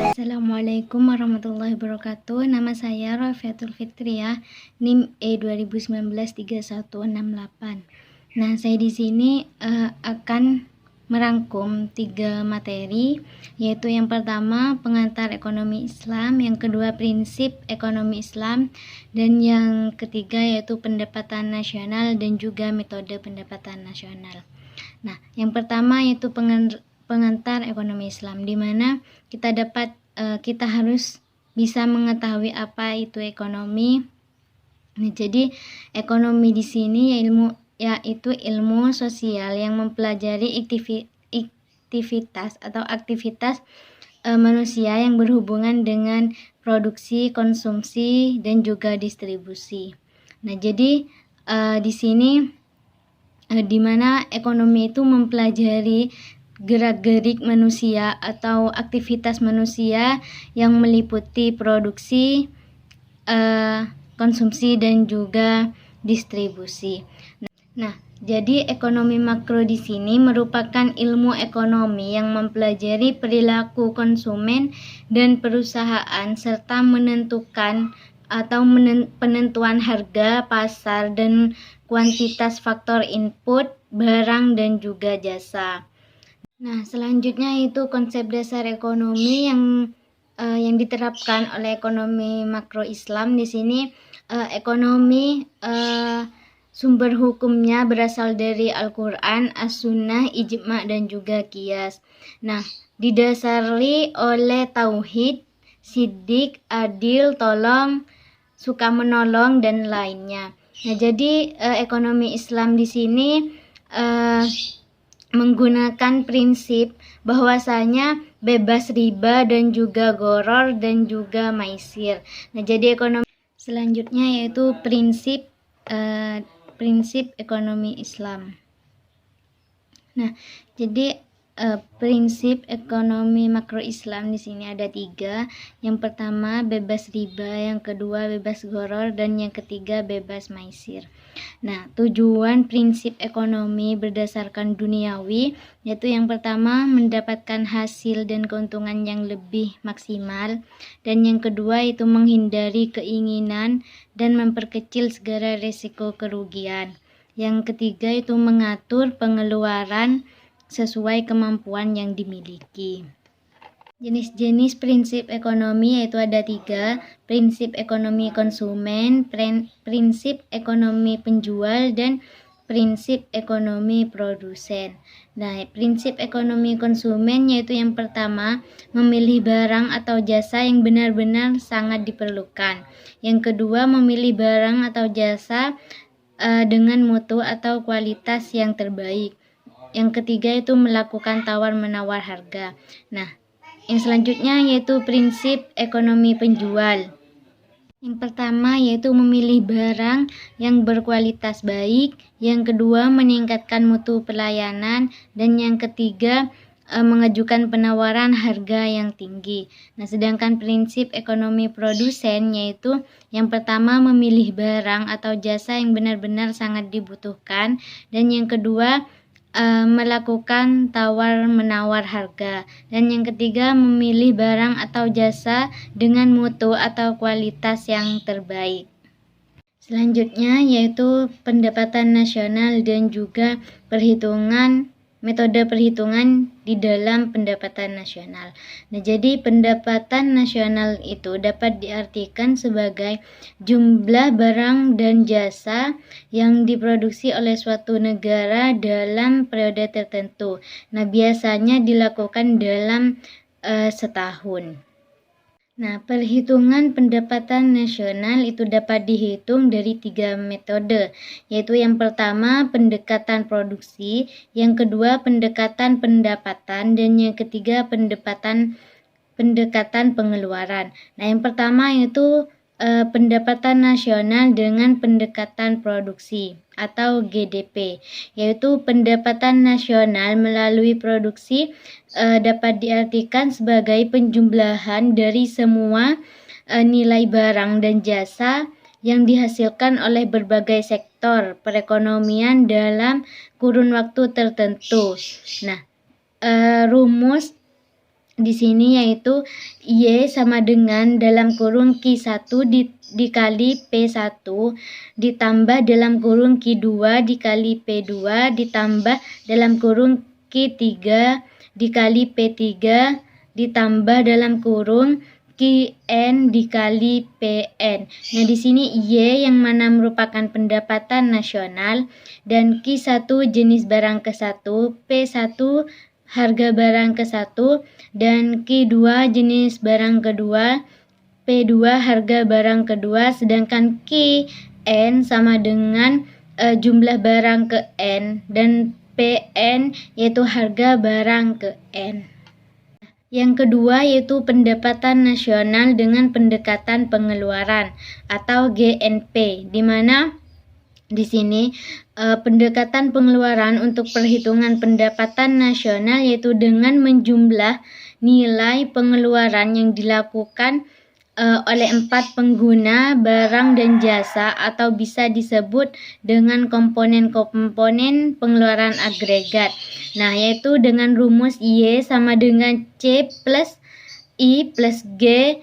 Assalamualaikum warahmatullahi wabarakatuh. Nama saya Rafiatul Fitriah, NIM E2019-3168. Nah, saya di sini akan merangkum 3 materi, yaitu yang pertama pengantar ekonomi Islam, yang kedua prinsip ekonomi Islam, dan yang ketiga yaitu pendapatan nasional dan juga metode pendapatan nasional. Nah, yang pertama yaitu pengantar ekonomi Islam, di mana kita harus bisa mengetahui apa itu ekonomi. Nah, jadi ekonomi di sini yaitu ilmu sosial yang mempelajari aktivitas manusia yang berhubungan dengan produksi, konsumsi, dan juga distribusi. Nah, jadi di sini di mana ekonomi itu mempelajari gerak-gerik manusia atau aktivitas manusia yang meliputi produksi, konsumsi, dan juga distribusi. Nah, jadi ekonomi makro di sini merupakan ilmu ekonomi yang mempelajari perilaku konsumen dan perusahaan serta menentukan atau penentuan harga pasar dan kuantitas faktor input, barang, dan juga jasa. Nah, selanjutnya itu konsep dasar ekonomi yang diterapkan oleh ekonomi makro Islam. Di sini ekonomi sumber hukumnya berasal dari Al-Quran, As-Sunnah, Ijma', dan juga Qiyas. Nah, didasari oleh tauhid, sidik, adil, tolong, suka menolong, dan lainnya. Nah, jadi ekonomi Islam di sini menggunakan prinsip bahwasanya bebas riba dan juga gharar dan juga maisir. Nah, jadi ekonomi selanjutnya yaitu prinsip ekonomi Islam. Nah, jadi prinsip ekonomi makro Islam di sini ada 3. Yang pertama bebas riba, yang kedua bebas gharar, dan yang ketiga bebas maisir. Nah, tujuan prinsip ekonomi berdasarkan duniawi yaitu yang pertama mendapatkan hasil dan keuntungan yang lebih maksimal, dan yang kedua itu menghindari keinginan dan memperkecil segala risiko kerugian. Yang ketiga itu mengatur pengeluaran sesuai kemampuan yang dimiliki. Jenis-jenis prinsip ekonomi yaitu ada 3, prinsip ekonomi konsumen, prinsip ekonomi penjual, dan prinsip ekonomi produsen. Nah, prinsip ekonomi konsumen yaitu yang pertama memilih barang atau jasa yang benar-benar sangat diperlukan. Yang kedua memilih barang atau jasa dengan mutu atau kualitas yang terbaik. Yang ketiga itu melakukan tawar-menawar harga. Nah, yang selanjutnya yaitu prinsip ekonomi penjual. Yang pertama yaitu memilih barang yang berkualitas baik, yang kedua meningkatkan mutu pelayanan, dan yang ketiga mengajukan penawaran harga yang tinggi. Nah, sedangkan prinsip ekonomi produsen yaitu yang pertama memilih barang atau jasa yang benar-benar sangat dibutuhkan, dan yang kedua melakukan tawar-menawar harga, dan yang ketiga memilih barang atau jasa dengan mutu atau kualitas yang terbaik. Selanjutnya yaitu pendapatan nasional dan juga metode perhitungan di dalam pendapatan nasional. Nah, jadi pendapatan nasional itu dapat diartikan sebagai jumlah barang dan jasa yang diproduksi oleh suatu negara dalam periode tertentu. Nah, biasanya dilakukan dalam setahun. Nah, perhitungan pendapatan nasional itu dapat dihitung dari 3 metode, yaitu yang pertama pendekatan produksi, yang kedua pendekatan pendapatan, dan yang ketiga pendekatan pengeluaran. Nah, yang pertama yaitu pendapatan nasional dengan pendekatan produksi atau GDP, yaitu pendapatan nasional melalui produksi dapat diartikan sebagai penjumlahan dari semua nilai barang dan jasa yang dihasilkan oleh berbagai sektor perekonomian dalam kurun waktu tertentu. Nah, rumus di sini yaitu Y sama dengan dalam kurung Q1 dikali P1 ditambah dalam kurung Q2 dikali P2 ditambah dalam kurung Q3 dikali P3 ditambah dalam kurung Qn dikali Pn. Nah, di sini Y yang mana merupakan pendapatan nasional dan Q1 jenis barang ke-1, P1 harga barang ke-1 dan Q2 jenis barang kedua, P2 harga barang kedua, sedangkan Qn sama dengan jumlah barang ke N dan Pn yaitu harga barang ke N. Yang kedua yaitu pendapatan nasional dengan pendekatan pengeluaran atau GNP, di mana di sini pendekatan pengeluaran untuk perhitungan pendapatan nasional yaitu dengan menjumlah nilai pengeluaran yang dilakukan oleh 4 pengguna barang dan jasa atau bisa disebut dengan komponen-komponen pengeluaran agregat. Nah, yaitu dengan rumus Y sama dengan C plus I plus G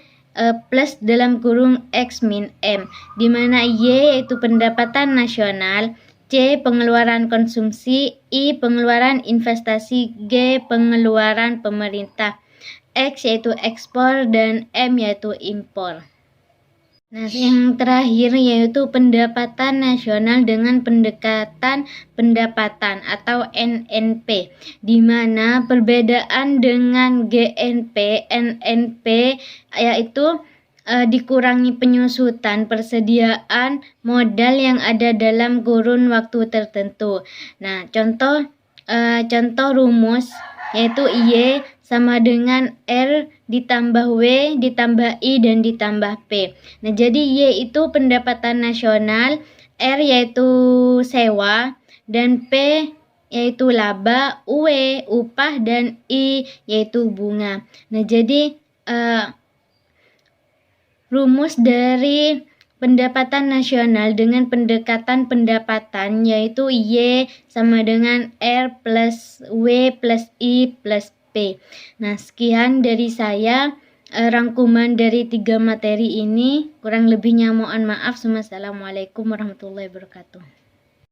plus dalam kurung X min M, di mana Y yaitu pendapatan nasional, C pengeluaran konsumsi, I pengeluaran investasi, G pengeluaran pemerintah, X yaitu ekspor, dan M yaitu impor. Nah, yang terakhir yaitu pendapatan nasional dengan pendekatan pendapatan atau NNP, di mana perbedaan dengan GNP, NNP yaitu dikurangi penyusutan persediaan modal yang ada dalam kurun waktu tertentu. Nah, contoh rumus yaitu Y sama dengan R ditambah W ditambah I dan ditambah P. Nah, jadi Y itu pendapatan nasional, R yaitu sewa, dan P yaitu laba, W upah, dan I yaitu bunga. Nah, jadi rumus dari pendapatan nasional dengan pendekatan pendapatan yaitu Y sama dengan R plus W plus I plus P. Nah, sekian dari saya rangkuman dari 3 materi ini. Kurang lebihnya mohon maaf. Wassalamualaikum warahmatullahi wabarakatuh.